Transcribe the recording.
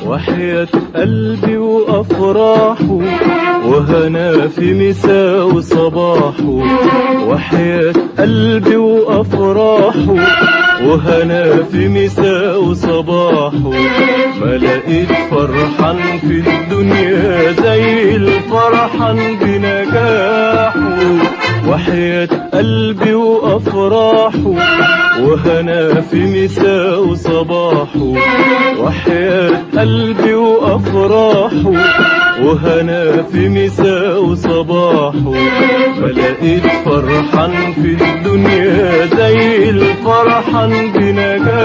وحياة قلبي وأفراحه وهنا في مساء وصباحه، وحياة قلبي وأفراحه وهنا في مساء وصباحه، ما لقيت فرحان في الدنيا زي الفرحان بنجاحه. وحياة قلبي وأفراحه وهنا في مساء وصباحه، وحياة قلبي وأفراحه وهنا في مساء وصباحه، ما لقيت فرحان في الدنيا زي الفرحان بنجاحه.